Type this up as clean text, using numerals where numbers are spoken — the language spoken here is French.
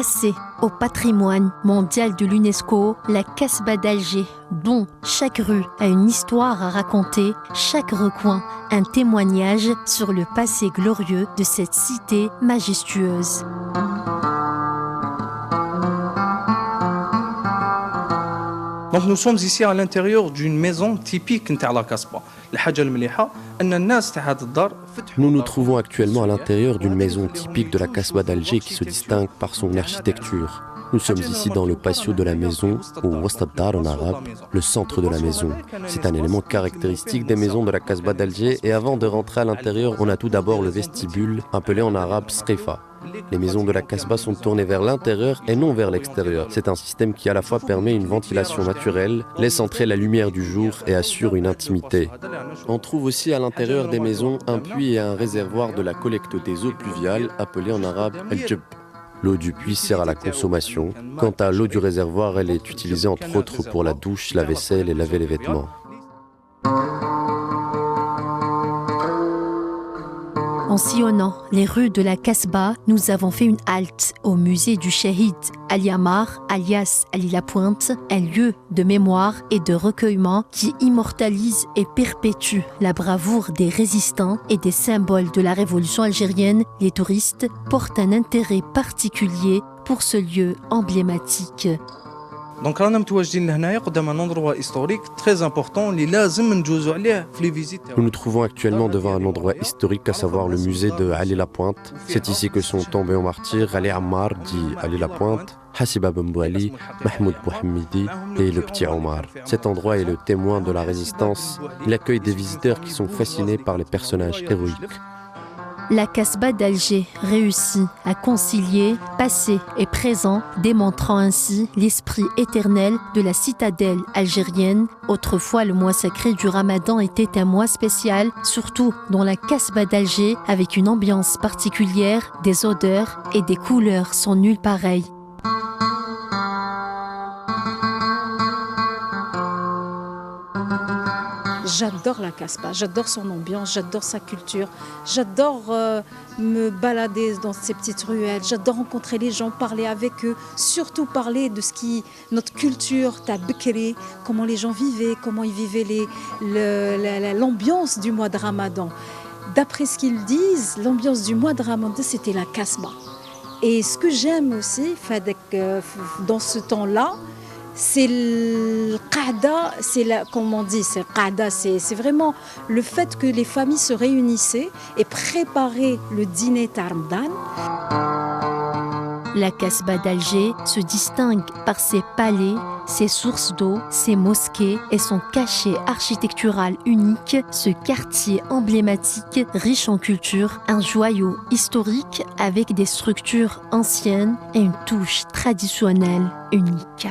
Classée au patrimoine mondial de l'UNESCO, la Casbah d'Alger, dont chaque rue a une histoire à raconter, chaque recoin un témoignage sur le passé glorieux de cette cité majestueuse. Donc nous sommes ici à l'intérieur d'une maison typique de la Casbah. Nous nous trouvons actuellement à l'intérieur d'une maison typique de la Casbah d'Alger qui se distingue par son architecture. Nous sommes ici dans le patio de la maison, ou Wast ad-Dar en arabe, le centre de la maison. C'est un élément caractéristique des maisons de la Casbah d'Alger et avant de rentrer à l'intérieur, on a tout d'abord le vestibule, appelé en arabe Srifa. Les maisons de la Casbah sont tournées vers l'intérieur et non vers l'extérieur. C'est un système qui à la fois permet une ventilation naturelle, laisse entrer la lumière du jour et assure une intimité. On trouve aussi à l'intérieur des maisons un puits et un réservoir de la collecte des eaux pluviales, appelé en arabe al-Jib. L'eau du puits sert à la consommation. Quant à l'eau du réservoir, elle est utilisée entre autres pour la douche, la vaisselle et laver les vêtements. En sillonnant les rues de la Casbah, nous avons fait une halte au musée du Shahid Ali Ammar, alias Ali Lapointe, un lieu de mémoire et de recueillement qui immortalise et perpétue la bravoure des résistants et des symboles de la révolution algérienne. Les touristes portent un intérêt particulier pour ce lieu emblématique. Donc رانا متواجدين لهنايا قدام un endroit historique très important اللي لازم نجوزوا عليه في les visites. Nous nous trouvons actuellement devant un endroit historique, à savoir le musée de Ali Lapointe. C'est ici que sont tombés en martyr Ali Ammar, dit Ali Lapointe, Hassiba Ben Bouali, Mahmoud Bouhamidi et le petit Omar. Cet endroit est le témoin de la résistance. Il accueille des visiteurs qui sont fascinés par les personnages héroïques. La Casbah d'Alger réussit à concilier passé et présent, démontrant ainsi l'esprit éternel de la citadelle algérienne. Autrefois, le mois sacré du Ramadan était un mois spécial, surtout dans la Casbah d'Alger, avec une ambiance particulière, des odeurs et des couleurs sans nul pareil. J'adore la Casbah, j'adore son ambiance, j'adore sa culture, j'adore me balader dans ces petites ruelles, j'adore rencontrer les gens, parler avec eux, surtout parler de ce qui notre culture, ta Bekri, comment les gens vivaient, comment ils vivaient l'ambiance du mois de Ramadan. D'après ce qu'ils disent, l'ambiance du mois de Ramadan, c'était la Casbah. Et ce que j'aime aussi, dans ce temps-là, c'est le qa'da, comme on dit, c'est vraiment le fait que les familles se réunissaient et préparaient le dîner Ramadan. La Casbah d'Alger se distingue par ses palais, ses sources d'eau, ses mosquées et son cachet architectural unique, ce quartier emblématique, riche en culture, un joyau historique avec des structures anciennes et une touche traditionnelle unique.